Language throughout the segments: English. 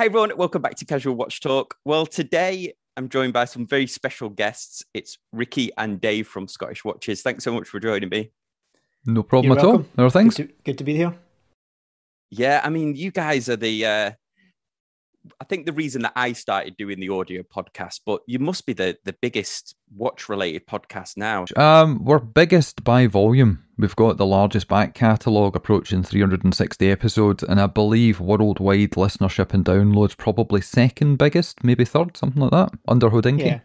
Hi everyone, welcome back to Casual Watch Talk. Well, today I'm joined by some very special guests. It's Rikki and Dave from Scottish Watches. Thanks so much for joining me. No problem You're at welcome. all. There are things. Good to be here. Yeah, I mean, you guys are I think the reason that I started doing the audio podcast, but you must be the biggest watch-related podcast now. We're biggest by volume. We've got the largest back catalogue approaching 360 episodes, and I believe worldwide listenership and downloads probably second biggest, maybe third, something like that, under Hodinkee. Yeah,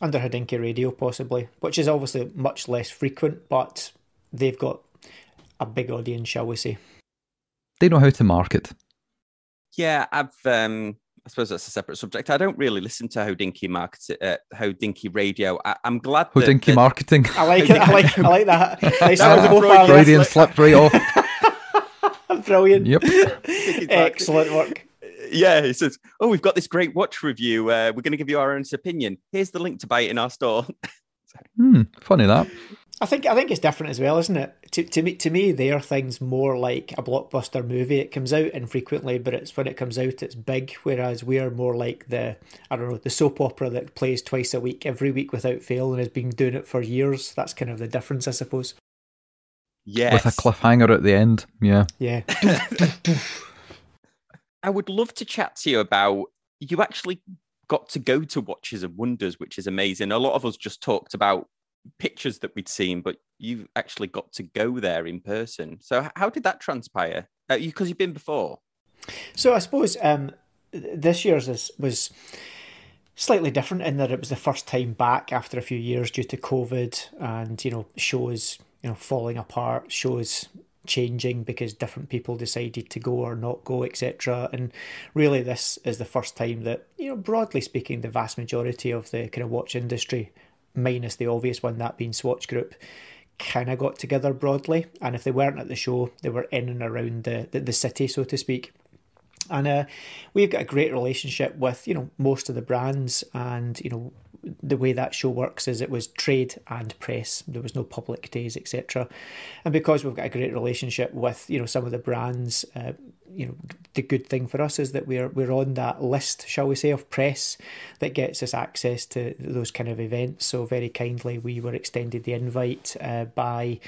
under Hodinkee Radio possibly, which is obviously much less frequent, but they've got a big audience, shall we say. They know how to market. Yeah, I suppose that's a separate subject. I don't really listen to Hodinkee Radio. I'm glad that... Hodinkee marketing. I like it. I like that. Nice Freudian slipped right off. Brilliant. Yep. Excellent work. Yeah, he says, "Oh, we've got this great watch review. We're going to give you our honest opinion. Here's the link to buy it in our store." Funny that. I think it's different as well, isn't it? To me, their thing's more like a blockbuster movie. It comes out infrequently, but when it comes out, it's big. Whereas we're more like the soap opera that plays twice a week, every week without fail, and has been doing it for years. That's kind of the difference, I suppose. Yes, with a cliffhanger at the end. Yeah. I would love to chat to you about, you actually got to go to Watches and Wonders, which is amazing. A lot of us just talked about pictures that we'd seen, but you actually got to go there in person. So how did that transpire? Because you've been before. So I suppose this year's was slightly different in that it was the first time back after a few years due to COVID and, shows, falling apart, shows changing because different people decided to go or not go, etc. And really this is the first time that, broadly speaking, the vast majority of the kind of watch industry, minus the obvious one, that being Swatch Group, kind of got together broadly. And if they weren't at the show, they were in and around the city, so to speak. And we've got a great relationship with, most of the brands. And, the way that show works is it was trade and press. There was no public days, etc. And because we've got a great relationship with, some of the brands, the good thing for us is that we're on that list, shall we say, of press that gets us access to those kind of events. So very kindly, we were extended the invite by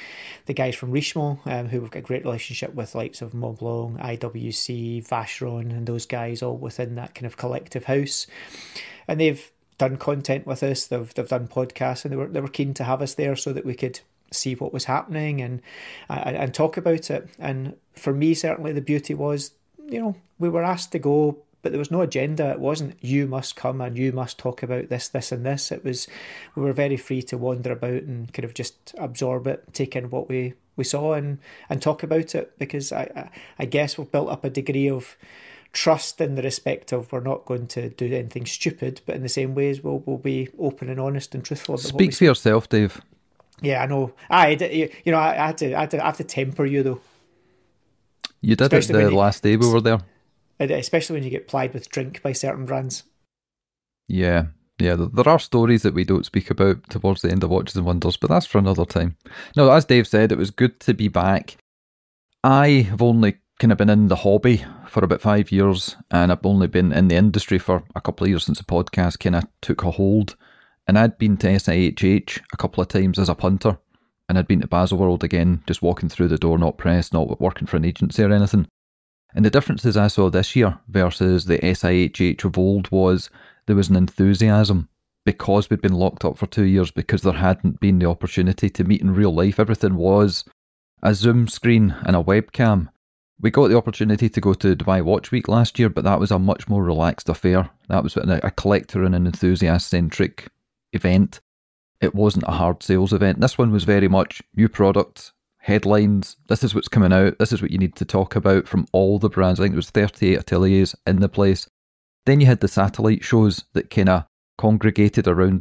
the guys from Richemont, who we've got a great relationship with, likes of Montblanc, IWC, Vacheron, and those guys all within that kind of collective house. And they've done content with us, they've done podcasts, and they were keen to have us there so that we could see what was happening and talk about it. And for me, certainly the beauty was, we were asked to go, but there was no agenda. It wasn't, you must come and you must talk about this, this and this. It was, we were very free to wander about and kind of just absorb it, take in what we saw and talk about it, because I guess we've built up a degree of trust in the respect of we're not going to do anything stupid, but in the same ways we'll be open and honest and truthful about what we Speak for yourself, Dave. Yeah, I know. I had to temper you though. You did especially it the last day we were there. Especially when you get plied with drink by certain brands. Yeah. There are stories that we don't speak about towards the end of Watches and Wonders, but that's for another time. No, as Dave said, it was good to be back. I have only kind of been in the hobby for about 5 years, and I've only been in the industry for a couple of years since the podcast kind of took a hold. And I'd been to SIHH a couple of times as a punter, and I'd been to Baselworld again, just walking through the door, not press, not working for an agency or anything. And the differences I saw this year versus the SIHH of old was there was an enthusiasm because we'd been locked up for 2 years, because there hadn't been the opportunity to meet in real life. Everything was a Zoom screen and a webcam. We got the opportunity to go to Dubai Watch Week last year, but that was a much more relaxed affair. That was a collector and an enthusiast-centric event. It wasn't a hard sales event. This one was very much new products, headlines, this is what's coming out, this is what you need to talk about from all the brands. I think there was 38 ateliers in the place. Then you had the satellite shows that kind of congregated around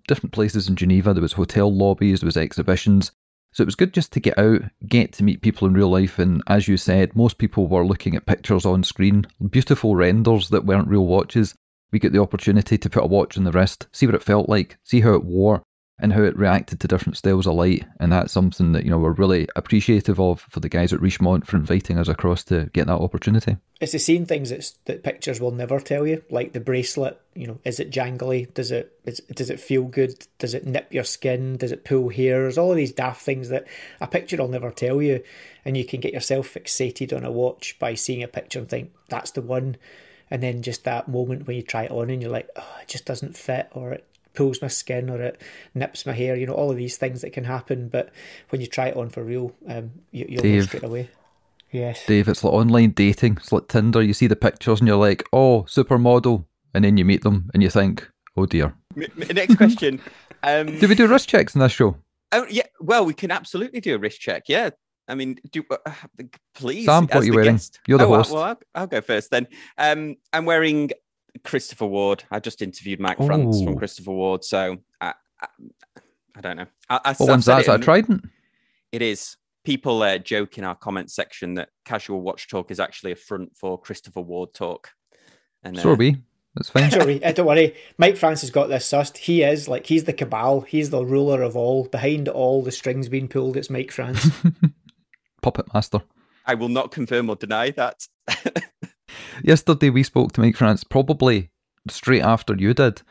different places in Geneva. There was hotel lobbies, there was exhibitions. So it was good just to get out, get to meet people in real life, and as you said, most people were looking at pictures on screen, beautiful renders that weren't real watches. We get the opportunity to put a watch on the wrist, see what it felt like, see how it wore, and how it reacted to different styles of light. And that's something that, we're really appreciative of for the guys at Richemont for inviting us across to get that opportunity. It's the same things that pictures will never tell you, like the bracelet. Is it jangly? Does it feel good? Does it nip your skin? Does it pull hairs? All of these daft things that a picture will never tell you, and you can get yourself fixated on a watch by seeing a picture and think that's the one, and then just that moment when you try it on and you're like, oh, it just doesn't fit, or it pulls my skin, or it nips my hair. All of these things that can happen, but when you try it on for real, you'll know straight away. Yes, Dave, it's like online dating. It's like Tinder. You see the pictures and you're like, oh, supermodel, and then you meet them and you think, oh dear. Next question. Do we do wrist checks in this show? Oh yeah, well, we can absolutely do a wrist check. Yeah, I mean, please. Sam, what are you wearing? Guest. You're the host. Well, I'll go first then. I'm wearing Christopher Ward. I just interviewed Mike France from Christopher Ward, so I don't know. What one's that? Is that a Trident? It is. People joke in our comment section that Casual Watch Talk is actually a front for Christopher Ward Talk. And so are we. That's fine. Sorry, don't worry. Mike France has got this sussed. He is he's the cabal. He's the ruler of all. Behind all the strings being pulled, it's Mike France. Puppet master. I will not confirm or deny that. Yesterday we spoke to Mike France probably straight after you did,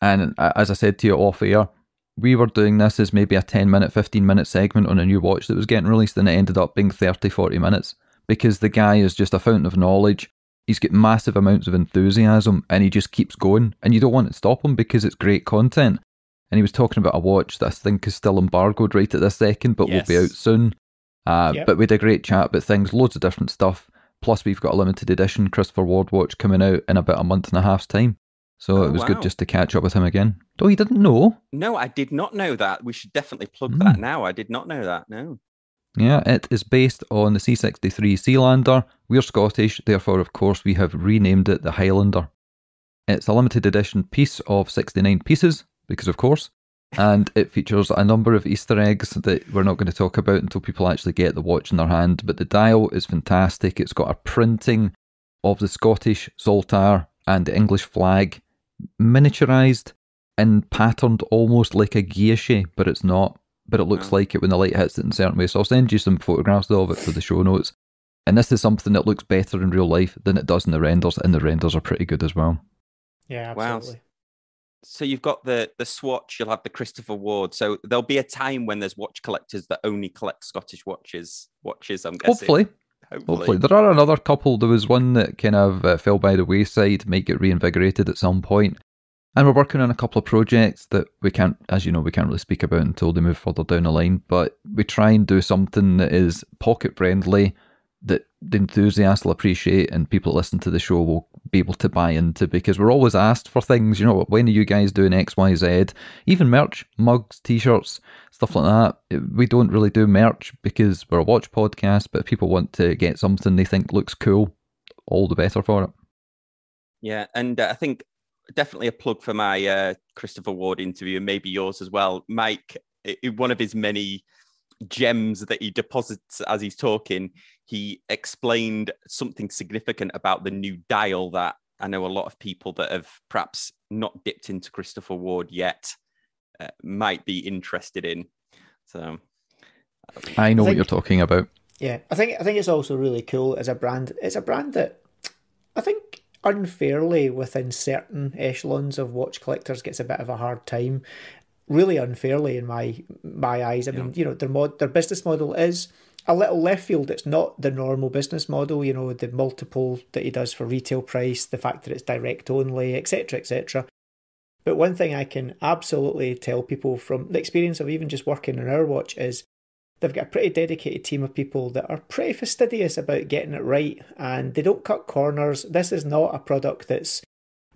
and as I said to you off air, we were doing this as maybe a 10-minute, 15-minute segment on a new watch that was getting released, and it ended up being 30, 40 minutes because the guy is just a fountain of knowledge. He's got massive amounts of enthusiasm and he just keeps going, and you don't want to stop him because it's great content. And he was talking about a watch that I think is still embargoed right at this second, but will be out soon. But we had a great chat about things, loads of different stuff. Plus, we've got a limited edition Christopher Ward watch coming out in about a month and a half's time. So it was good just to catch up with him again. Oh, you didn't know? No, I did not know that. We should definitely plug that now. I did not know that, no. Yeah, it is based on the C63 Sealander. We're Scottish, therefore, of course, we have renamed it the Highlander. It's a limited edition piece of 69 pieces, because of course, and it features a number of Easter eggs that we're not going to talk about until people actually get the watch in their hand, but the dial is fantastic. It's got a printing of the Scottish Saltire and the English flag, miniaturised and patterned almost like a guilloche, but it's not. But it looks like it when the light hits it in certain ways. So I'll send you some photographs of it for the show notes. And this is something that looks better in real life than it does in the renders, and the renders are pretty good as well. Yeah, absolutely. Wow. So you've got the swatch, you'll have the Christopher Ward. So there'll be a time when there's watch collectors that only collect Scottish watches, I'm guessing. Hopefully. There are another couple. There was one that kind of fell by the wayside, might get reinvigorated at some point. And we're working on a couple of projects that we can't really speak about until they move further down the line. But we try and do something that is pocket friendly, that the enthusiasts will appreciate and people that listen to the show will be able to buy into, because we're always asked for things, when are you guys doing X, Y, Z? Even merch, mugs, t-shirts, stuff like that. We don't really do merch because we're a watch podcast, but if people want to get something they think looks cool, all the better for it. Yeah, and I think definitely a plug for my Christopher Ward interview, and maybe yours as well. Mike, one of his many gems that he deposits as he's talking, he explained something significant about the new dial that I know a lot of people that have perhaps not dipped into Christopher Ward yet might be interested in. So I know what you're talking about. Yeah, I think it's also really cool as a brand. It's a brand that I think unfairly within certain echelons of watch collectors gets a bit of a hard time. Really unfairly in my eyes. I mean, their business model is a little left field. It's not the normal business model, the multiple that he does for retail price, the fact that it's direct only, etc., etc. But one thing I can absolutely tell people from the experience of even just working on our watch is they've got a pretty dedicated team of people that are pretty fastidious about getting it right, and they don't cut corners. This is not a product that's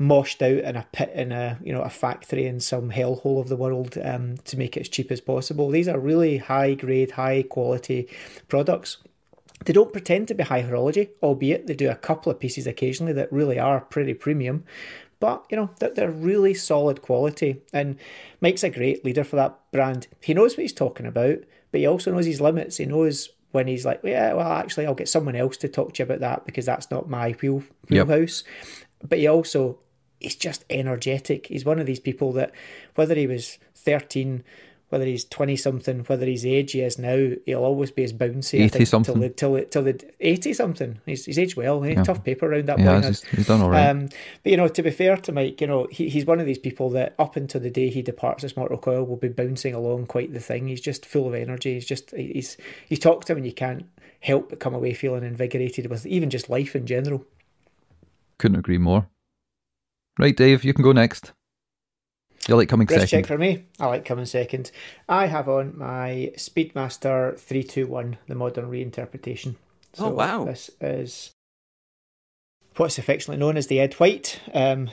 moshed out in a pit in a factory in some hellhole of the world to make it as cheap as possible. These are really high grade, high quality products. They don't pretend to be high horology, albeit they do a couple of pieces occasionally that really are pretty premium. But, they're really solid quality. And Mike's a great leader for that brand. He knows what he's talking about, but he also knows his limits. He knows when he's like, yeah, well, actually, I'll get someone else to talk to you about that because that's not my wheelhouse. But he also he's just energetic. He's one of these people that, whether he was 13, whether he's 20-something, whether he's the age he is now, he'll always be as bouncy. 80-something. Till the 80-something. He's aged well. Yeah. Tough paper around that Yeah, boy. he's done all right. But, to be fair to Mike, he's one of these people that up until the day he departs this mortal coil will be bouncing along quite the thing. He's just full of energy. You talk to him and you can't help but come away feeling invigorated with even just life in general. Couldn't agree more. Right, Dave, you can go next. You like coming Wrist second? check for me. I like coming second. I have on my Speedmaster 321, the modern reinterpretation. So oh, wow. This is what's affectionately known as the Ed White.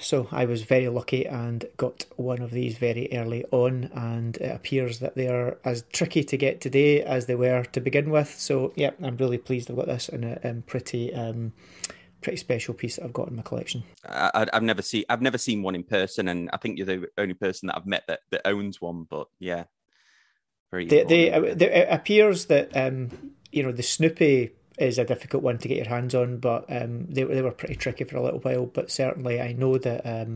So I was very lucky and got one of these very early on, and it appears that they are as tricky to get today as they were to begin with. So yeah, I'm really pleased I've got this in a pretty special piece that I've got in my collection. I've never seen one in person, and I think you're the only person that I've met that owns one. But yeah, it appears that the Snoopy is a difficult one to get your hands on, but they were pretty tricky for a little while. But certainly, I know that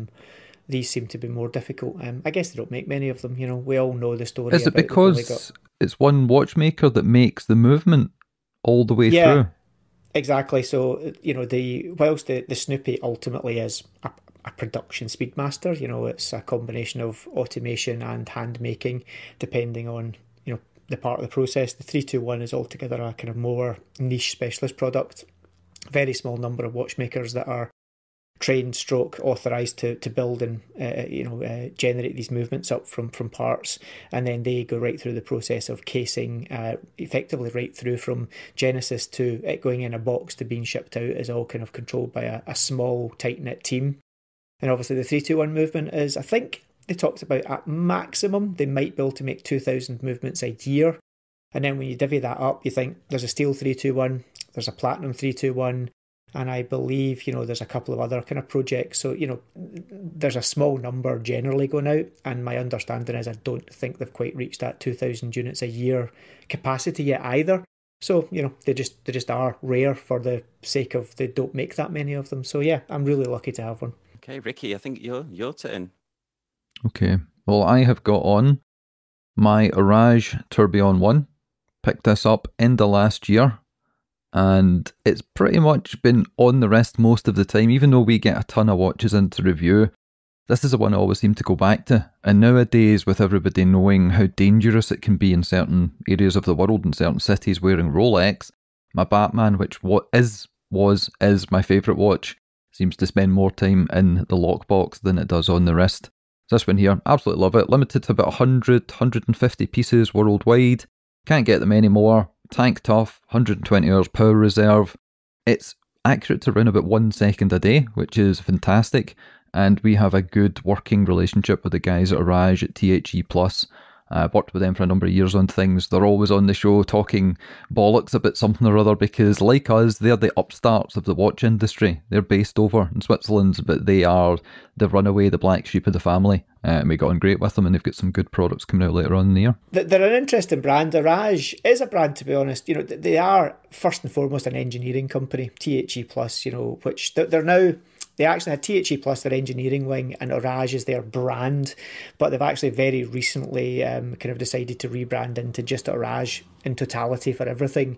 these seem to be more difficult. I guess they don't make many of them. We all know the story. Is it because it's one watchmaker that makes the movement all the way through? Exactly. So, whilst the Snoopy ultimately is a production Speedmaster, it's a combination of automation and hand making, depending on, the part of the process. The 321 is altogether a kind of more niche specialist product. Very small number of watchmakers that are trained authorised to build and generate these movements up from parts, and then they go right through the process of casing, effectively right through from genesis to it going in a box to being shipped out, is all kind of controlled by a small tight-knit team. And obviously the 321 movement is, I think they talked about at maximum they might be able to make 2,000 movements a year, and then when you divvy that up, you think there's a steel 321, there's a platinum 321, and I believe, there's a couple of other kind of projects. So, there's a small number generally going out. And my understanding is I don't think they've quite reached that 2,000 units a year capacity yet either. So, they just are rare for the sake of they don't make that many of them. So, yeah, I'm really lucky to have one. Okay, Ricky, I think your turn. Okay. Well, I have got on my Orage Tourbillon 1. Picked this up end of last year. And it's pretty much been on the wrist most of the time, even though we get a ton of watches into review. This is the one I always seem to go back to. And nowadays, with everybody knowing how dangerous it can be in certain areas of the world, in certain cities wearing Rolex, my Batman, which is my favourite watch, seems to spend more time in the lockbox than it does on the wrist. So this one here, absolutely love it. Limited to about 100, 150 pieces worldwide. Can't get them anymore. Tank tough, 120 hours power reserve. It's accurate to around about 1 second a day, which is fantastic. And we have a good working relationship with the guys at Orage at THE Plus. I've worked with them for a number of years on things. They're always on the show talking bollocks about something or other because, like us, they're the upstarts of the watch industry. They're based over in Switzerland, but they are the runaway, the black sheep of the family. And we got on great with them, and they've got some good products coming out later on in the year. They're an interesting brand. Orage is a brand, to be honest. They are first and foremost an engineering company. THE Plus, which they're now. They actually had THE Plus, their engineering wing, and Orage is their brand, but they've actually very recently kind of decided to rebrand into just Orage in totality for everything.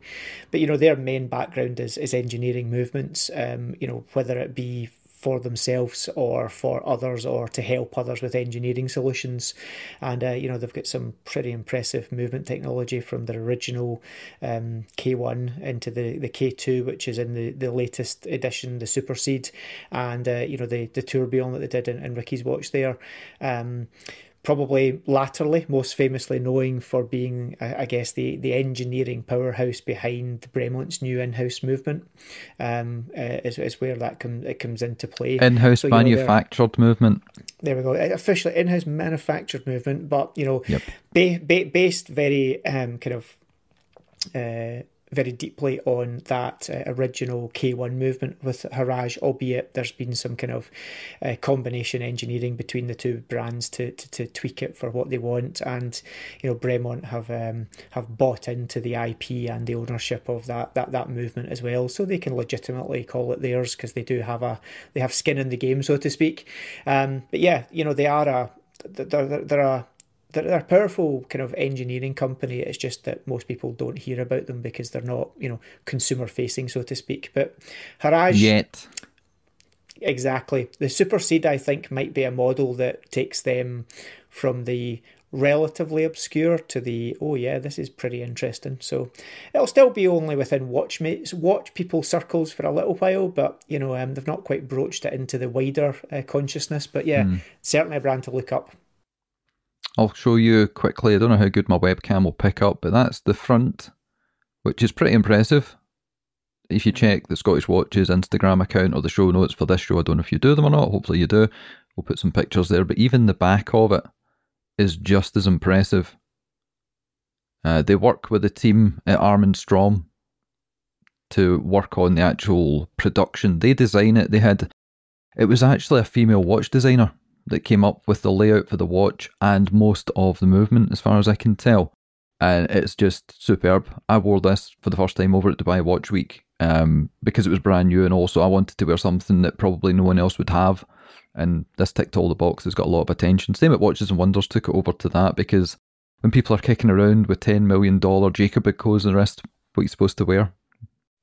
But, their main background is engineering movements, whether it be for themselves or for others or to help others with engineering solutions. And, they've got some pretty impressive movement technology from their original K1 into the K2, which is in the latest edition, the Super Seed, and, the tourbillon that they did in Ricky's watch there. Probably latterly, most famously knowing for being, I guess, the engineering powerhouse behind Bremont's new in-house movement, is where it comes into play. In-house manufactured movement. There we go. Officially in-house manufactured movement, but Yep. based very very deeply on that original K1 movement with Haraj, albeit there's been some kind of combination engineering between the two brands to tweak it for what they want. And Bremont have bought into the IP and the ownership of that movement as well, so they can legitimately call it theirs because they have skin in the game, so to speak. But yeah, they're a powerful kind of engineering company. It's just that most people don't hear about them because they're not, consumer facing, so to speak. But Haraj, yet, exactly. The Super Seed, I think, might be a model that takes them from the relatively obscure to the, oh yeah, this is pretty interesting. So it'll still be only within watch people circles for a little while, but they've not quite broached it into the wider consciousness. But yeah, certainly a brand to look up. I'll show you quickly. I don't know how good my webcam will pick up, but that's the front, which is pretty impressive. If you check the Scottish Watches Instagram account or the show notes for this show, I don't know if you do them or not. Hopefully you do. We'll put some pictures there. But even the back of it is just as impressive. They work with a team at Arm & Strom to work on the actual production. They design it. It was actually a female watch designer that came up with the layout for the watch and most of the movement, as far as I can tell. And it's just superb. I wore this for the first time over at Dubai Watch Week because it was brand new, and also I wanted to wear something that probably no one else would have. And this ticked all the boxes, got a lot of attention. Same at Watches and Wonders, took it over to that, because when people are kicking around with $10 million Jacob codes and the rest, what you're supposed to wear.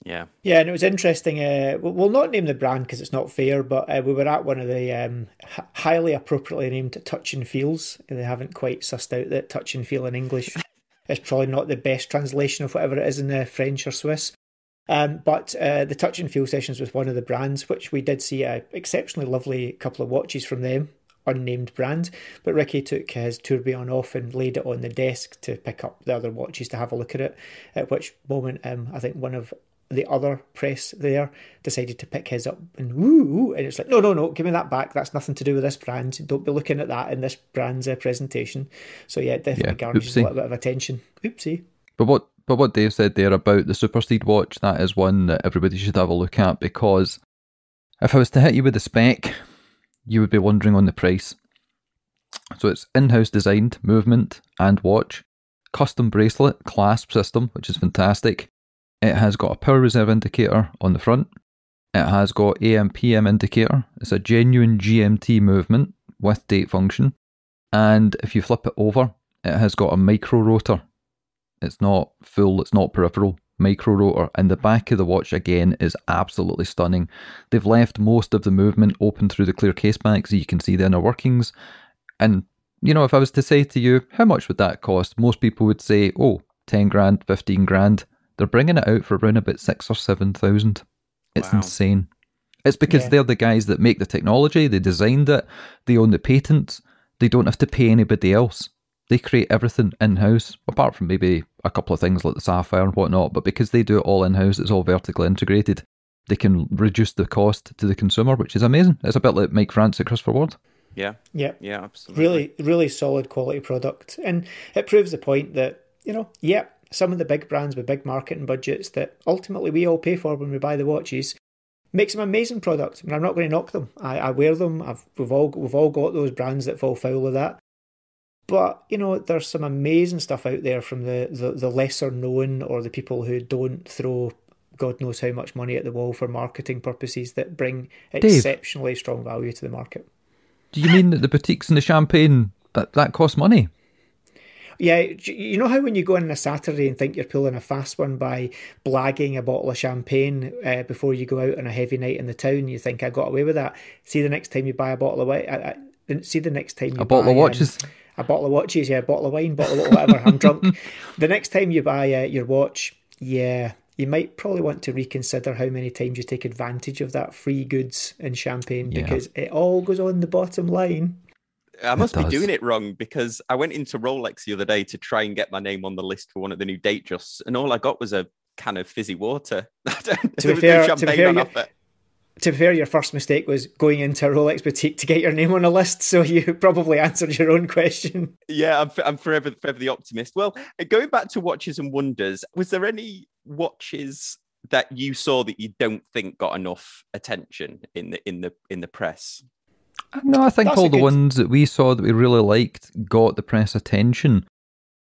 Yeah, and it was interesting. We'll not name the brand because it's not fair, but we were at one of the highly appropriately named Touch and Feels. They haven't quite sussed out that Touch and Feel in English is probably not the best translation of whatever it is in French or Swiss. But the Touch and Feel sessions was one of the brands, which we did see an exceptionally lovely couple of watches from them, unnamed brand. But Rikki took his tourbillon off and laid it on the desk to pick up the other watches to have a look at it, at which moment I think one of the other press there decided to pick his up and woo, and it's like, no, give me that back. That's nothing to do with this brand. Don't be looking at that in this brand's presentation. So yeah, it definitely garnishes a little bit of attention. Oopsie. But what Dave said there about the Super Steed watch, that is one that everybody should have a look at, because if I was to hit you with the spec, you would be wondering on the price. So it's in-house designed movement and watch, custom bracelet clasp system, which is fantastic. It has got a power reserve indicator on the front. It has got AM/PM indicator. It's a genuine GMT movement with date function. And if you flip it over, it has got a micro rotor. It's not full, it's not peripheral. Micro rotor. And the back of the watch, again, is absolutely stunning. They've left most of the movement open through the clear case back so you can see the inner workings. And, if I was to say to you, how much would that cost? Most people would say, 10 grand, 15 grand. They're bringing it out for around about 6,000 or 7,000. It's insane. It's because they're the guys that make the technology. They designed it. They own the patents. They don't have to pay anybody else. They create everything in-house, apart from maybe a couple of things like the sapphire and whatnot. But because they do it all in-house, it's all vertically integrated. They can reduce the cost to the consumer, which is amazing. It's a bit like Mike France at Christopher Ward. Yeah, absolutely. Really, really solid quality product. And it proves the point that, some of the big brands with big marketing budgets that ultimately we all pay for when we buy the watches make some amazing products. I mean, I'm not going to knock them. I wear them. We've all got those brands that fall foul of that. But, there's some amazing stuff out there from the lesser known or the people who don't throw God knows how much money at the wall for marketing purposes that bring exceptionally strong value to the market. Do you mean that the boutiques and the champagne, that costs money? Yeah, you know how when you go in on a Saturday and think you're pulling a fast one by blagging a bottle of champagne before you go out on a heavy night in the town, you think, I got away with that. See the next time you buy a bottle of wine. See the next time you buy a bottle of watches. A bottle of watches, a bottle of wine, bottle of whatever. I'm drunk. The next time you buy your watch, you might probably want to reconsider how many times you take advantage of that free goods and champagne because it all goes on the bottom line. I must be doing it wrong because I went into Rolex the other day to try and get my name on the list for one of the new Datejusts, and all I got was a can of fizzy water. To be fair, to be fair, your first mistake was going into a Rolex boutique to get your name on a list, so you probably answered your own question. Yeah, I'm forever the optimist. Well, going back to Watches and Wonders, was there any watches that you saw that you don't think got enough attention in the press? No, I think all the ones that we saw that we really liked got the press attention.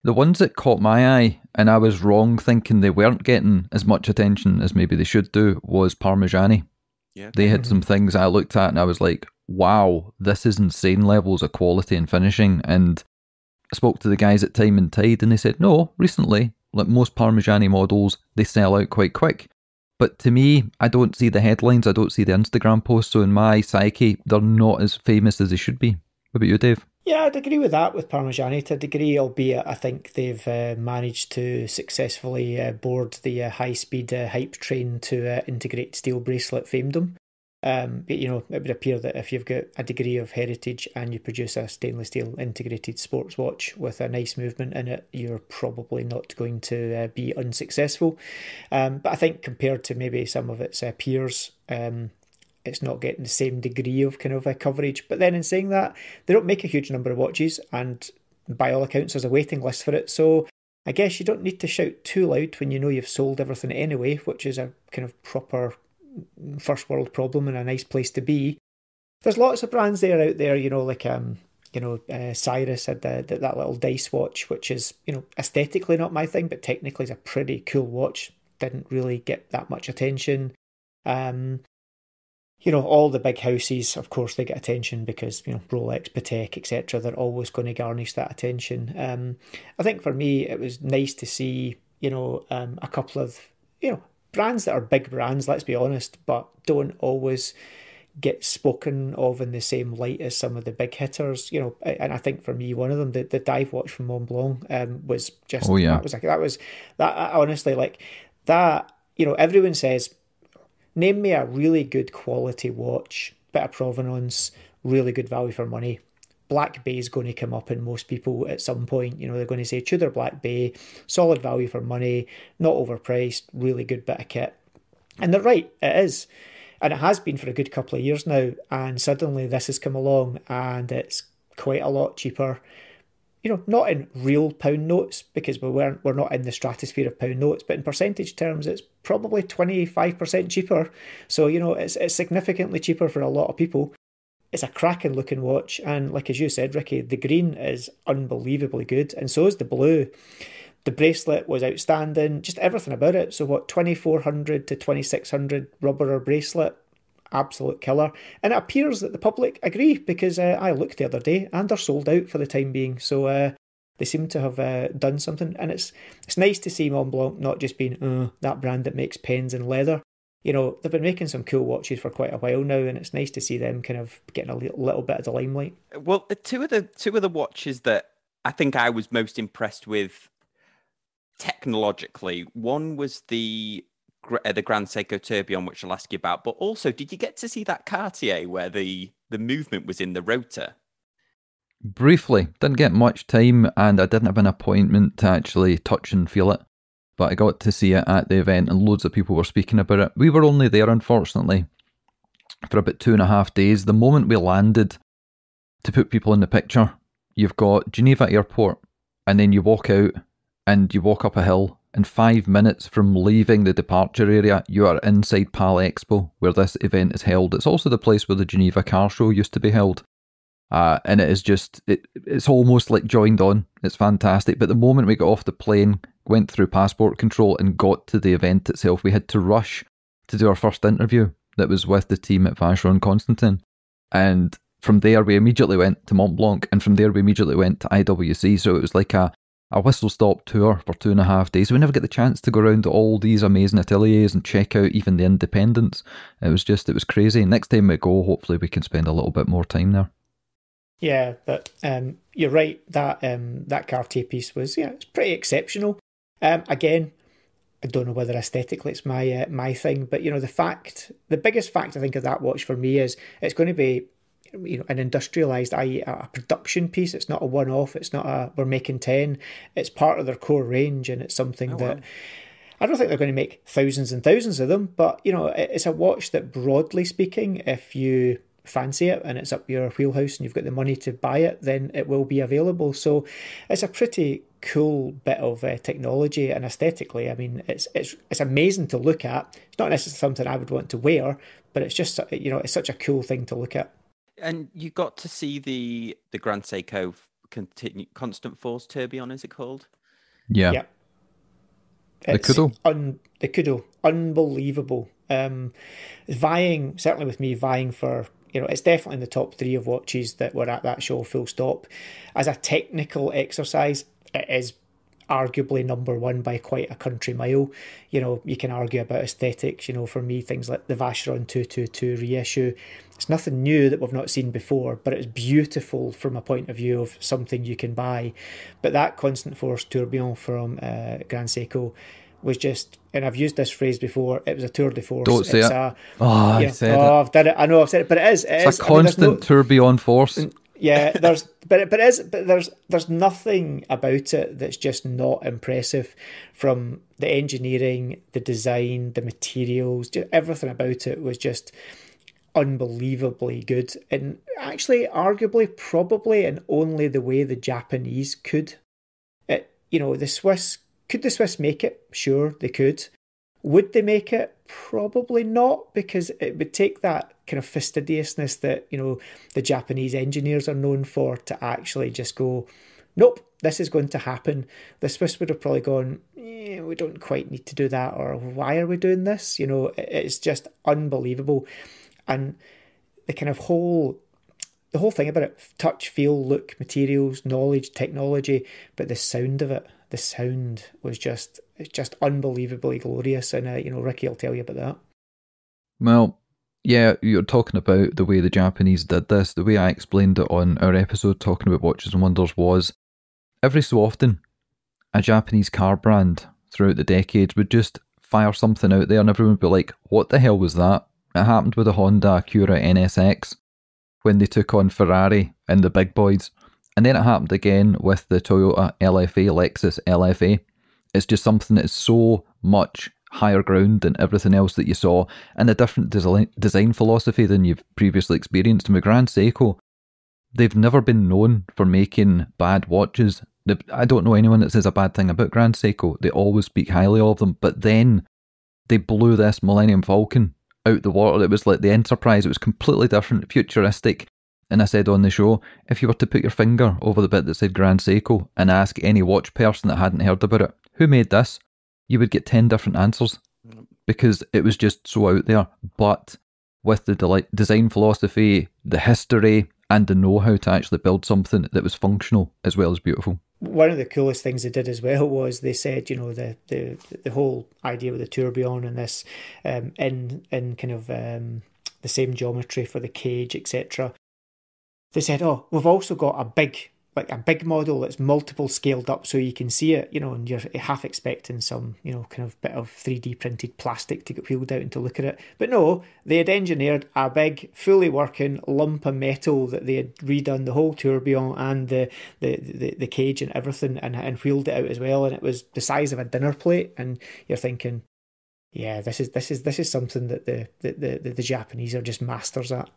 The ones that caught my eye, and I was wrong thinking they weren't getting as much attention as maybe they should do, was Parmigiani. Yeah, they had some things I looked at and I was like, wow, this is insane levels of quality and finishing. And I spoke to the guys at Time and Tide and they said, no, recently, like most Parmigiani models, they sell out quite quick. But to me, I don't see the headlines, I don't see the Instagram posts, so in my psyche, they're not as famous as they should be. What about you, Dave? Yeah, I'd agree with that with Parmigiani to a degree, albeit I think they've managed to successfully board the high-speed hype train to integrate steel bracelet famedom. But, it would appear that if you've got a degree of heritage and you produce a stainless steel integrated sports watch with a nice movement in it, you're probably not going to be unsuccessful. But I think compared to maybe some of its peers, it's not getting the same degree of kind of coverage. But then in saying that, they don't make a huge number of watches, and by all accounts there's a waiting list for it. So I guess you don't need to shout too loud when you know you've sold everything anyway, which is a kind of proper first world problem and a nice place to be. There's lots of brands out there, like Cyrus had that little dice watch, which is, aesthetically not my thing, but technically is a pretty cool watch. Didn't really get that much attention. All the big houses, of course, they get attention because, Rolex, Patek, etc., they're always going to garnish that attention. I think for me, it was nice to see, a couple of, brands that are big brands, let's be honest, but don't always get spoken of in the same light as some of the big hitters. And I think for me, one of them, the dive watch from Montblanc, was just, honestly, like that, everyone says, name me a really good quality watch, bit of provenance, really good value for money. Black Bay is going to come up in most people at some point. They're going to say Tudor Black Bay, solid value for money, not overpriced, really good bit of kit. And they're right, it is. And it has been for a good couple of years now. And suddenly this has come along and it's quite a lot cheaper. Not in real pound notes, because we're not in the stratosphere of pound notes, but in percentage terms, it's probably 25% cheaper. So, it's significantly cheaper for a lot of people. It's a cracking looking watch, and like as you said, Ricky, the green is unbelievably good, and so is the blue. The bracelet was outstanding, just everything about it. So what, 2400 to 2600 rubber or bracelet, absolute killer. And it appears that the public agree, because I looked the other day and they're sold out for the time being. So they seem to have done something, and it's nice to see Montblanc not just being that brand that makes pens and leather. They've been making some cool watches for quite a while now, and it's nice to see them kind of getting a little bit of the limelight. Well, two of the watches that I think I was most impressed with technologically, one was the Grand Seiko Tourbillon, which I'll ask you about, but also, did you get to see that Cartier where the movement was in the rotor? Briefly, didn't get much time, and I didn't have an appointment to actually touch and feel it. But I got to see it at the event and loads of people were speaking about it. We were only there, unfortunately, for about 2.5 days. The moment we landed, to put people in the picture, you've got Geneva Airport, and then you walk out and you walk up a hill, and 5 minutes from leaving the departure area, you are inside PAL Expo, where this event is held. It's also the place where the Geneva Car Show used to be held. And it is just, it's almost like joined on. It's fantastic. But the moment we got off the plane, went through passport control and got to the event itself, we had to rush to do our first interview that was with the team at Vacheron Constantin. And from there, we immediately went to Montblanc, and from there, we immediately went to IWC. So it was like a whistle-stop tour for 2.5 days. We never get the chance to go around to all these amazing ateliers and check out even the independents. It was crazy. Next time we go, hopefully we can spend a little bit more time there. Yeah, but you're right, that Cartier piece was, it's pretty exceptional. Again, I don't know whether aesthetically it's my thing, but the biggest fact I think of that watch for me is it's going to be an industrialized, i.e. a production piece. It's not a one-off. It's not we're making 10. It's part of their core range, and it's something that I don't think they're going to make thousands and thousands of them, but it's a watch that, broadly speaking, if you fancy it and it's up your wheelhouse and you've got the money to buy it, then it will be available. So it's a pretty cool bit of technology, and aesthetically, I mean, it's amazing to look at. It's not necessarily something I would want to wear, but it's just, it's such a cool thing to look at. And you got to see the Grand Seiko constant force tourbillon, is it called? Yeah. Yeah. The Kudo? The Kudo. Unbelievable. Certainly with me, vying for, it's definitely in the top 3 of watches that were at that show, full stop. As a technical exercise, it is arguably number 1 by quite a country mile. You can argue about aesthetics. For me, things like the Vacheron 222 reissue, it's nothing new that we've not seen before, but it's beautiful from a point of view of something you can buy. But that constant force tourbillon from Grand Seiko was just, and I've used this phrase before, it was a tour de force. Don't say it. I said it. I've done it. I know I've said it, but it is. It's a constant tourbillon force. Yeah, there's nothing about it that's just not impressive, from the engineering, the design, the materials, just everything about it was just unbelievably good, and actually arguably probably in only the way the Japanese could. The Swiss, could the Swiss make it? Sure, they could. Would they make it? Probably not, because it would take that kind of fastidiousness that, the Japanese engineers are known for to actually just go, nope, this is going to happen. The Swiss would have probably gone, we don't quite need to do that, or why are we doing this? It's just unbelievable. And the kind of whole thing about it, touch, feel, look, materials, knowledge, technology, but the sound of it, the sound was just unbelievably glorious. And, Rikki will tell you about that. Well, yeah, you're talking about the way the Japanese did this. The way I explained it on our episode talking about Watches and Wonders was, every so often, a Japanese car brand throughout the decades would just fire something out there and everyone would be like, what the hell was that? It happened with the Honda Acura NSX when they took on Ferrari and the big boys. And then it happened again with the Toyota LFA, Lexus LFA. It's just something that is so much higher ground than everything else that you saw, and a different design philosophy than you've previously experienced. And with Grand Seiko, they've never been known for making bad watches. I don't know anyone that says a bad thing about Grand Seiko. They always speak highly of them. But then they blew this Millennium Falcon out the water. It was like the Enterprise. It was completely different, futuristic. And I said on the show, if you were to put your finger over the bit that said Grand Seiko and ask any watch person that hadn't heard about it, who made this? You would get 10 different answers, because it was just so out there. But with the design philosophy, the history, and the know-how to actually build something that was functional as well as beautiful. One of the coolest things they did as well was they said, the whole idea with the tourbillon and this in kind of the same geometry for the cage, etc. They said, we've also got a big model that's multiple scaled up so you can see it, and you're half expecting some, kind of bit of 3D printed plastic to get wheeled out and to look at it. But no, they had engineered a big, fully working lump of metal that they had redone the whole tourbillon and the cage and everything, and wheeled it out as well. And it was the size of a dinner plate. And you're thinking, yeah, this is something that the Japanese are just masters at.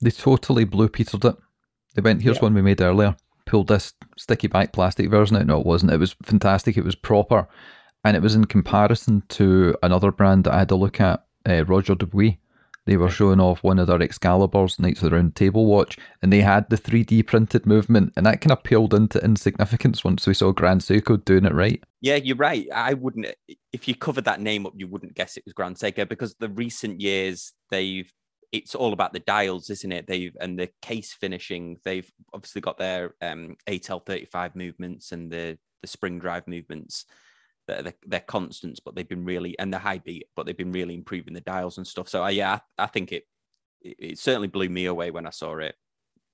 They totally blue petered it. They went, here's one we made earlier, pulled this sticky back plastic version out. No, it wasn't. It was fantastic. It was proper. And it was in comparison to another brand that I had a look at, Roger Dubuis. They were showing off one of their Excaliburs, Knights of the Round Table watch, and they had the 3D printed movement, and that kind of paled into insignificance once we saw Grand Seiko doing it right. Yeah, you're right. I wouldn't, if you covered that name up, you wouldn't guess it was Grand Seiko, because the recent years, it's all about the dials, isn't it? And the case finishing. They've obviously got their ATEL35 movements and the spring drive movements. They're constants, but they've been really, and the high beat, but they've been really improving the dials and stuff. So I think it certainly blew me away when I saw it.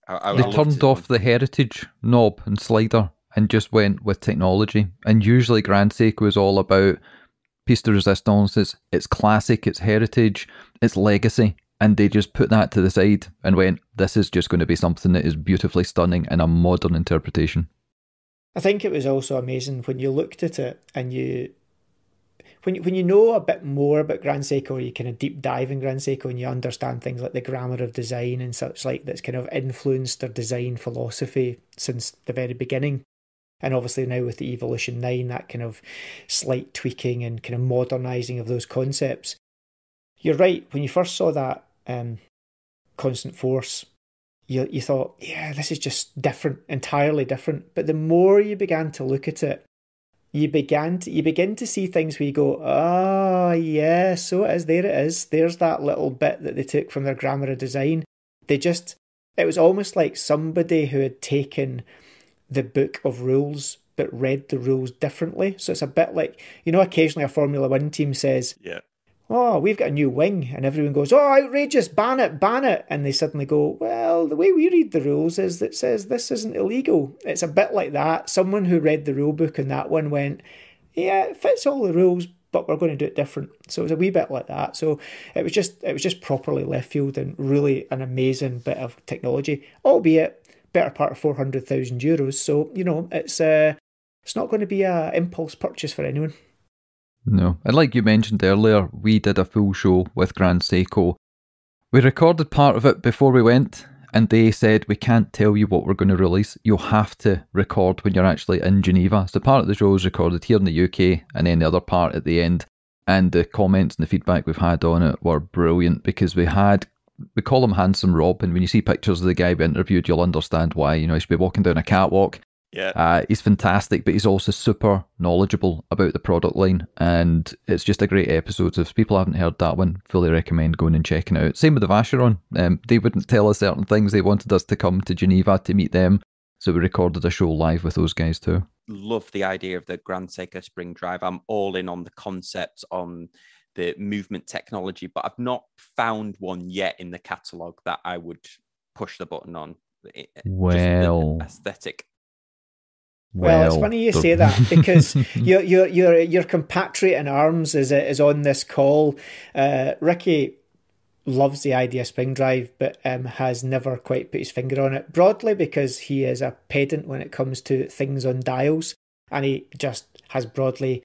They turned off the heritage knob and slider and just went with technology. And usually Grand Seiko is all about piece de resistance. It's classic, it's heritage, it's legacy. And they just put that to the side and went, this is just going to be something that is beautifully stunning and a modern interpretation. I think it was also amazing when you looked at it and when you know a bit more about Grand Seiko, or you kind of deep dive in Grand Seiko and you understand things like the grammar of design and such like that's kind of influenced their design philosophy since the very beginning. And obviously now with the Evolution 9, that kind of slight tweaking and kind of modernising of those concepts. You're right, when you first saw that constant force, you thought, yeah, this is just different, entirely different. But the more you began to look at it, you begin to see things where you go, oh, yeah, so it is, there it is. There's that little bit that they took from their grammar of design. It was almost like somebody who had taken the book of rules but read the rules differently. So it's a bit like, occasionally a Formula One team says, yeah, oh, we've got a new wing, and everyone goes, oh, outrageous, ban it. And they suddenly go, well, the way we read the rules is that it says this isn't illegal. It's a bit like that. Someone who read the rule book and that one went, yeah, it fits all the rules, but we're going to do it different. So it was a wee bit like that. So it was just properly left field and really an amazing bit of technology, albeit better part of €400,000. So, it's not going to be an impulse purchase for anyone. No. And like you mentioned earlier, we did a full show with Grand Seiko. We recorded part of it before we went, and they said, we can't tell you what we're going to release. You'll have to record when you're actually in Geneva. So part of the show is recorded here in the UK, and then the other part at the end. And the comments and the feedback we've had on it were brilliant, because we call him Handsome Rob, and when you see pictures of the guy we interviewed, you'll understand why. He should be walking down a catwalk. Yeah, he's fantastic, but he's also super knowledgeable about the product line, and it's just a great episode. So if people haven't heard that one, fully recommend going and checking it out. Same with the Vacheron. They wouldn't tell us certain things. They wanted us to come to Geneva to meet them, so we recorded a show live with those guys too. Love the idea of the Grand Seiko Spring Drive. I'm all in on the concept, on the movement technology, but I've not found one yet in the catalogue that I would push the button on. Well, just the aesthetic. Well, it's funny you say that, because your compatriot in arms is on this call. Rikki loves the idea of Spring Drive, but has never quite put his finger on it, broadly because he is a pedant when it comes to things on dials, and he just has broadly,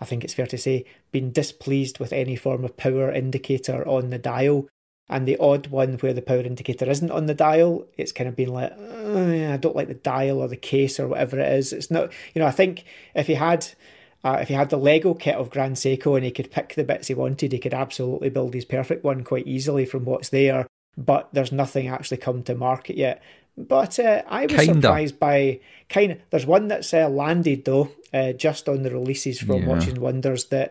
I think it's fair to say, been displeased with any form of power indicator on the dial. And the odd one where the power indicator isn't on the dial, it's kind of been like, oh, yeah, I don't like the dial or the case or whatever it is. It's not, I think if he had the Lego kit of Grand Seiko and he could pick the bits he wanted, he could absolutely build his perfect one quite easily from what's there. But there's nothing actually come to market yet. But I was surprised by there's one that's landed though, just on the releases from Watches Wonders, that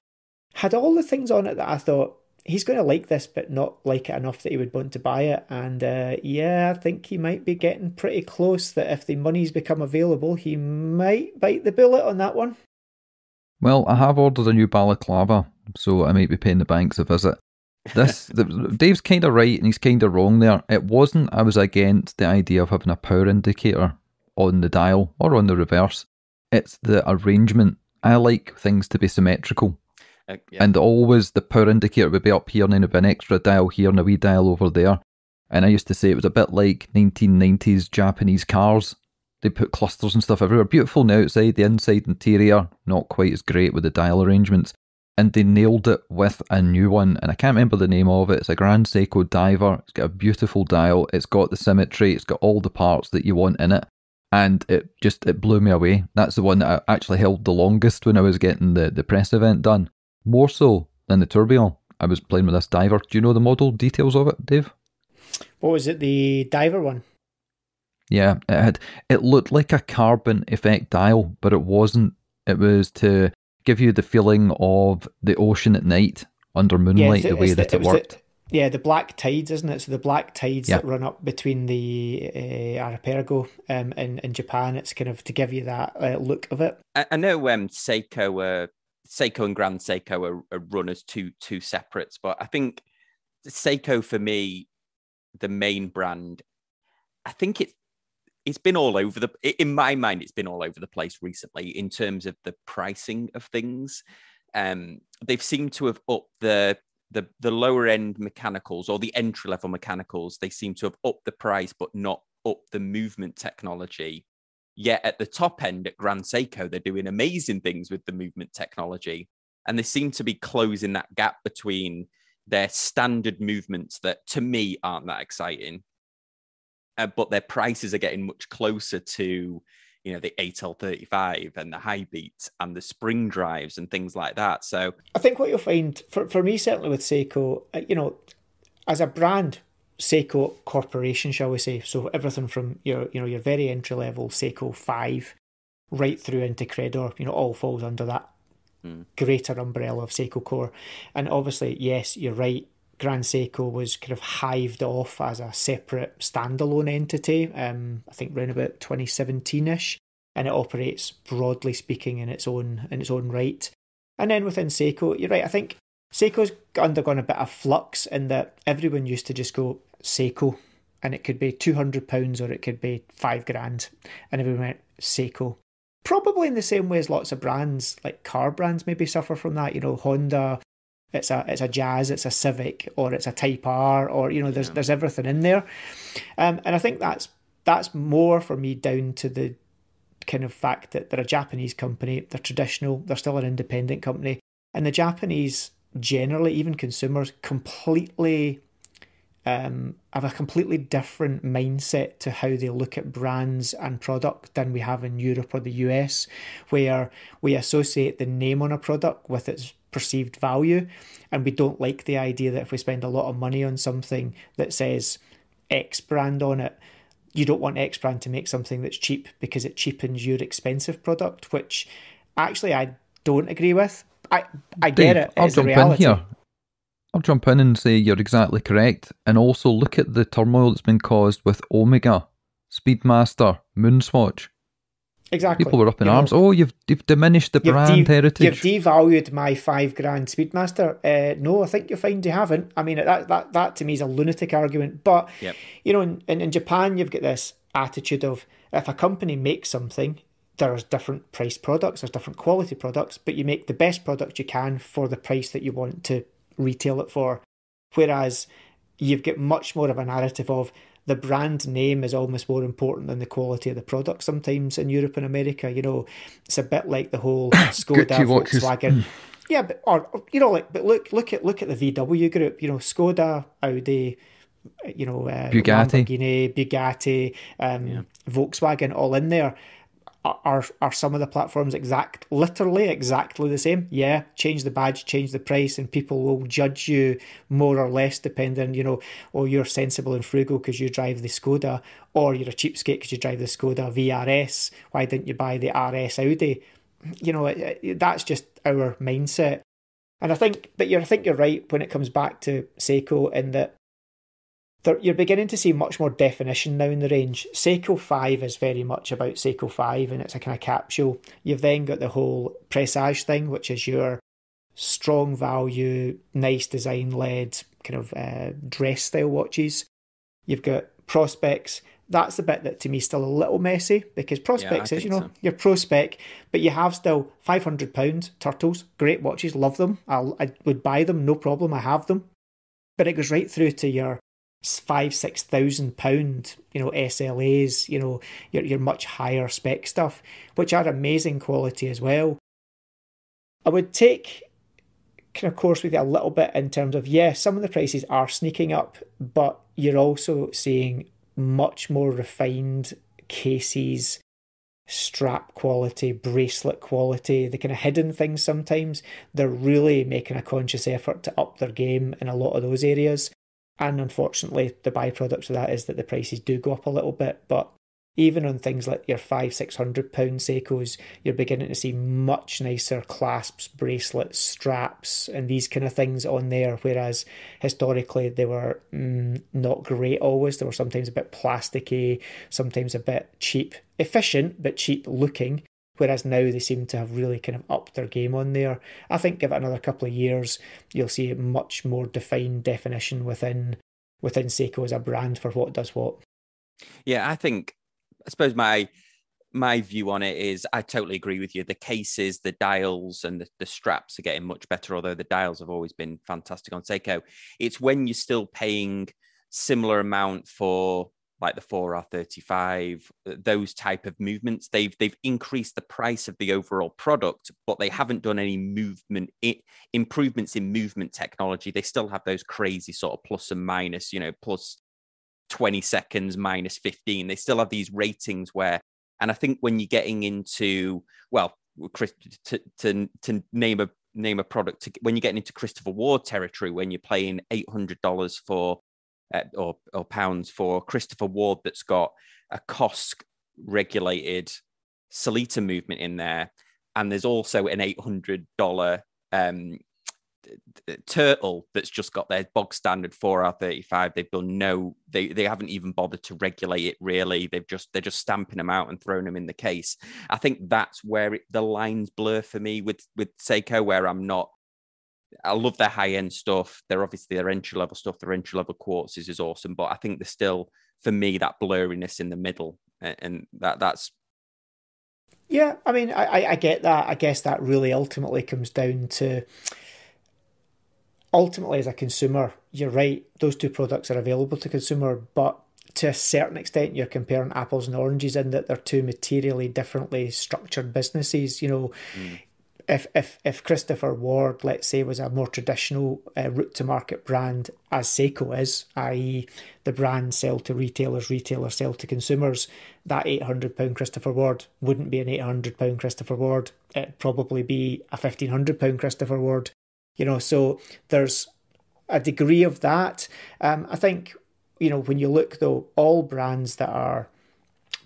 had all the things on it that I thought, he's going to like this, but not like it enough that he would want to buy it. And I think he might be getting pretty close, that if the money's become available, he might bite the bullet on that one. Well, I have ordered a new balaclava, so I might be paying the banks a visit. Dave's kind of right and he's kind of wrong there. It wasn't I was against the idea of having a power indicator on the dial or on the reverse. It's the arrangement. I like things to be symmetrical. And always the power indicator would be up here and then there'd be an extra dial here and a wee dial over there. And I used to say it was a bit like 1990s Japanese cars. They put clusters and stuff everywhere. Beautiful on the outside, the inside interior, not quite as great with the dial arrangements. And they nailed it with a new one. And I can't remember the name of it. It's a Grand Seiko Diver. It's got a beautiful dial. It's got the symmetry. It's got all the parts that you want in it. And it blew me away. That's the one that I actually held the longest when I was getting the press event done. More so than the Tourbillon. I was playing with this Diver. Do you know the model details of it, Dave? What was it, the Diver one? Yeah, it looked like a carbon effect dial, but it wasn't. It was to give you the feeling of the ocean at night under moonlight, the way that it worked. The black tides, isn't it? So the black tides that run up between the archipelago in Japan, it's kind of to give you that look of it. I know Seiko and Grand Seiko are run as two separates, but I think Seiko, for me, the main brand, I think it's been all over in my mind, it's been all over the place recently in terms of the pricing of things. They've seemed to have upped the lower end mechanicals, or the entry level mechanicals. They seem to have upped the price, but not upped the movement technology. Yet at the top end at Grand Seiko, they're doing amazing things with the movement technology. and they seem to be closing that gap between their standard movements that, to me, aren't that exciting, but their prices are getting much closer to, you know, the ATEL35 and the high beats and the spring drives and things like that. So I think what you'll find, for me, certainly with Seiko, you know, as a brand, Seiko Corporation, shall we say, so everything from your very entry level Seiko 5 right through into Credor, you know, all falls under that greater umbrella of Seiko Core. And obviously, yes, you're right, Grand Seiko was kind of hived off as a separate standalone entity, I think around about 2017-ish, and it operates, broadly speaking, in its own right. And then within Seiko, you're right, I think Seiko's undergone a bit of flux in that everyone used to just go Seiko, and it could be £200 or it could be $5,000, and everyone went Seiko. Probably in the same way as lots of brands, like car brands, maybe suffer from that. You know, Honda, it's a Jazz, it's a Civic, or it's a Type R, or, you know, there's everything in there. And I think that's more for me down to the kind of fact that they're a Japanese company, they're traditional, they're still an independent company, and the Japanese generally, even consumers, completely have a completely different mindset to how they look at brands and product than we have in Europe or the US, where we associate the name on a product with its perceived value, and we don't like the idea that if we spend a lot of money on something that says X brand on it, you don't want X brand to make something that's cheap because it cheapens your expensive product, which actually I don't agree with. I get Dave, it. I'll It's a jump reality. in here. I'll jump in and say you're exactly correct. And also look at the turmoil that's been caused with Omega, Speedmaster, Moonswatch. Exactly. People were up in arms. Oh, you've diminished the brand heritage. You've devalued my $5,000 Speedmaster. No, I think you'll find you haven't. I mean, that to me is a lunatic argument. But, you know, in Japan, you've got this attitude of, if a company makes something, there's different price products, there's different quality products, but you make the best product you can for the price that you want to retail it for. Whereas you've got much more of a narrative of the brand name is almost more important than the quality of the product sometimes in Europe and America. You know, it's a bit like the whole Skoda, Volkswagen. Yeah, but you know, like, but look at the VW group. You know, Skoda, Audi, you know, Lamborghini, Bugatti, Volkswagen, all in there. Are some of the platforms literally exactly the same? Yeah, change the badge, change the price, and people will judge you more or less depending, you know, oh, you're sensible and frugal because you drive the Skoda, or you're a cheapskate because you drive the Skoda VRS. Why didn't you buy the RS Audi? You know, that's just our mindset. And I think you're right when it comes back to Seiko in that you're beginning to see much more definition now in the range. Seiko 5 is very much about Seiko 5 and it's a kind of capsule. You've then got the whole Presage thing, which is your strong value, nice design led kind of dress style watches. You've got Prospex. That's the bit that to me is still a little messy because Prospex is, you know, your pro spec, but you have still £500 Turtles, great watches, love them. I would buy them, no problem, I have them. But it goes right through to your £5,000-6,000, you know, SLAs, you know, your much higher spec stuff, which are amazing quality as well. I would take kind of course with you a little bit in terms of, some of the prices are sneaking up, but you're also seeing much more refined cases, strap quality, bracelet quality, the kind of hidden things sometimes. They're really making a conscious effort to up their game in a lot of those areas. And unfortunately, the byproduct of that is that the prices do go up a little bit. But even on things like your £500-600 Seikos, you're beginning to see much nicer clasps, bracelets, straps, and these kind of things on there. Whereas historically, they were not great always. They were sometimes a bit plasticky, sometimes a bit cheap. Efficient, but cheap looking. Whereas now they seem to have really kind of upped their game on there. I think give it another couple of years, you'll see a much more defined definition within Seiko as a brand for what does what. Yeah, I suppose my view on it is I totally agree with you. The cases, the dials, and the straps are getting much better, although the dials have always been fantastic on Seiko. It's when you're still paying similar amount for like the 4R35, those type of movements. They've increased the price of the overall product, but they haven't done any improvements in movement technology. They still have those crazy sort of plus and minus, plus 20 seconds, minus 15. They still have these ratings where, and I think when you're getting into, well, Chris, to name a product, when you're getting into Christopher Ward territory, when you're paying $800 for or pounds for Christopher Ward that's got a COSC regulated Salita movement in there, and there's also an $800 turtle that's just got their bog standard 4R35. They've done they haven't even bothered to regulate it really. They're just stamping them out and throwing them in the case. I think that's where the lines blur for me with Seiko, where I love their high-end stuff. They're obviously their entry-level stuff. Their entry-level quartzes is awesome, but I think there's still, for me, that blurriness in the middle, and that's. Yeah, I mean, I get that. I guess that really ultimately comes down to, ultimately as a consumer, you're right, those two products are available to consumer, but to a certain extent, you're comparing apples and oranges in that they're two materially differently structured businesses. If Christopher Ward, let's say, was a more traditional route to market brand, as Seiko is, i.e. the brand sell to retailers sell to consumers, that £800 Christopher Ward wouldn't be an £800 Christopher Ward. It'd probably be a £1,500 Christopher Ward. So there's a degree of that. I think, when you look though, all brands that are,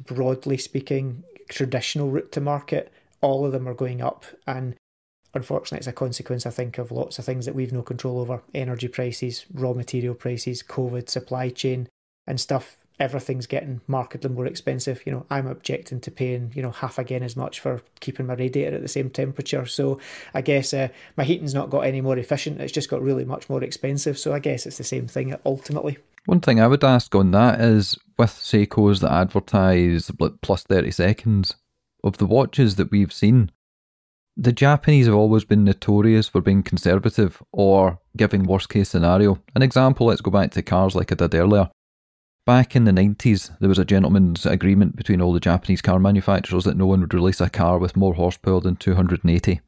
broadly speaking, traditional route to market, all of them are going up, and unfortunately it's a consequence, I think, of lots of things that we've no control over: energy prices, raw material prices, COVID, supply chain and stuff. Everything's getting markedly more expensive. I'm objecting to paying, half again as much for keeping my radiator at the same temperature. So I guess my heating's not got any more efficient, it's just got really much more expensive. So I guess it's the same thing ultimately. One thing I would ask on that is, with Seikos that advertise plus 30 seconds, of the watches that we've seen, the Japanese have always been notorious for being conservative or giving worst case scenario. An example, let's go back to cars like I did earlier. Back in the 90s, there was a gentleman's agreement between all the Japanese car manufacturers that no one would release a car with more horsepower than 280.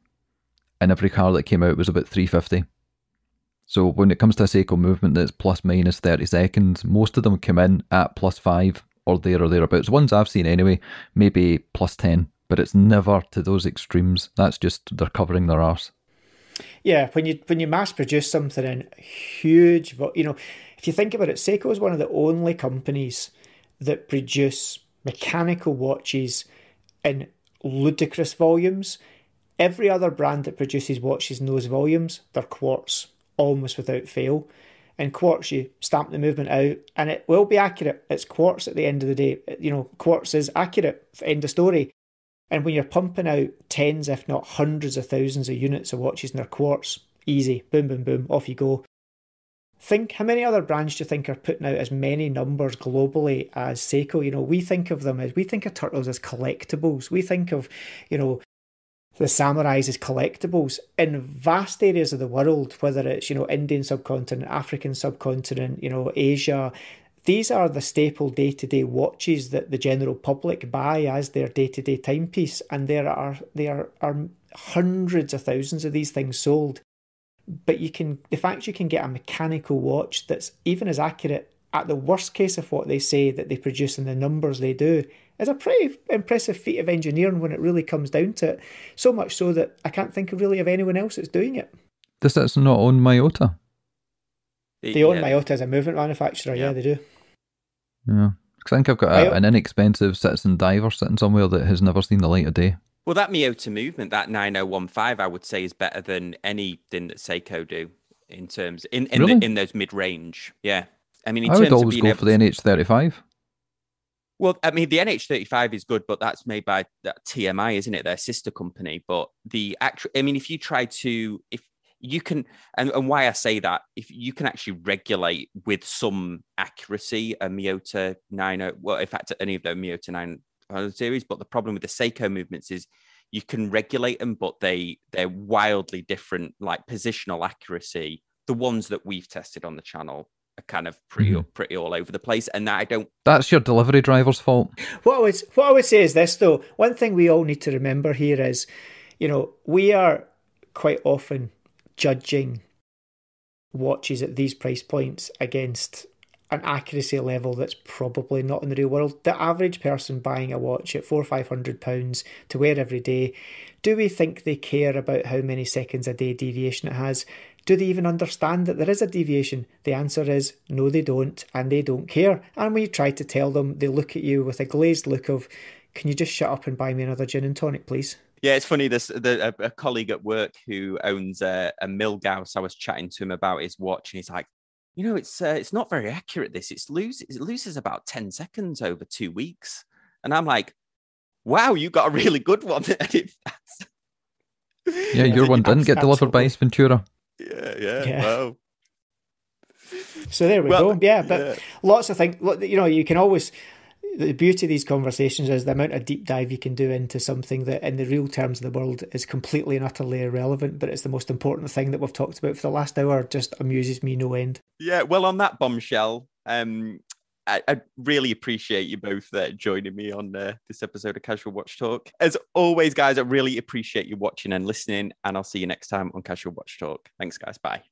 And every car that came out was about 350. So when it comes to a Seiko movement that's plus minus 30 seconds, most of them come in at plus 5 or there or thereabouts. Ones I've seen anyway, maybe plus 10, but it's never to those extremes. That's just, they're covering their arse. Yeah, when you mass produce something in huge, if you think about it, Seiko is one of the only companies that produce mechanical watches in ludicrous volumes. Every other brand that produces watches in those volumes, they're quartz, almost without fail. And quartz, you stamp the movement out and it will be accurate. It's quartz at the end of the day. Quartz is accurate, end of story. And when you're pumping out tens, if not hundreds of thousands of units of watches in their quartz, easy, boom, boom, boom, off you go. Think, how many other brands do you think are putting out as many numbers globally as Seiko? We think of turtles as collectibles. We think of, the samurais as collectibles in vast areas of the world, whether it's, Indian subcontinent, African subcontinent, Asia. These are the staple day-to-day watches that the general public buy as their day-to-day timepiece, and there are hundreds of thousands of these things sold. But the fact you can get a mechanical watch that's even as accurate at the worst case of what they say that they produce in the numbers they do is a pretty impressive feat of engineering when it really comes down to it. So much so that I can't think really of anyone else that's doing it. Does that not own Miyota? They own Miyota as a movement manufacturer, yeah they do. Yeah, because I think I've got an inexpensive citizen diver sitting somewhere that has never seen the light of day. Well, that Miyota movement, that 9015, I would say is better than anything that Seiko do in terms in those mid-range. Yeah, I mean, I would always go for the NH35. Well, I mean, the NH35 is good, but that's made by TMI, isn't it? Their sister company. But if you try to, if you can, and why I say that, if you can actually regulate with some accuracy a Miyota 90, well, in fact, any of the Miyota 900 series, but the problem with the Seiko movements is you can regulate them, but they're wildly different, like positional accuracy. The ones that we've tested on the channel are kind of pretty all over the place, and I don't. That's your delivery driver's fault. What I would say is this, though. One thing we all need to remember here is, we are quite often judging watches at these price points against an accuracy level that's probably not in the real world. The average person buying a watch at £400 or £500 to wear every day, do we think they care about how many seconds a day deviation it has? Do they even understand that there is a deviation? The answer is no, they don't, and they don't care. And when you try to tell them, they look at you with a glazed look of, can you just shut up and buy me another gin and tonic, please? Yeah, it's funny. A colleague at work who owns a Milgauss, I was chatting to him about his watch, and he's like, it's not very accurate. It loses about 10 seconds over 2 weeks, and I'm like, wow, you got a really good one. Yeah, your one didn't get delivered by Ace Ventura. Yeah. Wow. So there we go. Yeah, but lots of things. You can always. The beauty of these conversations is the amount of deep dive you can do into something that in the real terms of the world is completely and utterly irrelevant, but it's the most important thing that we've talked about for the last hour. Just amuses me no end. Yeah, well, on that bombshell, I really appreciate you both joining me on this episode of Casual Watch Talk. As always, guys, I really appreciate you watching and listening, and I'll see you next time on Casual Watch Talk. Thanks, guys. Bye.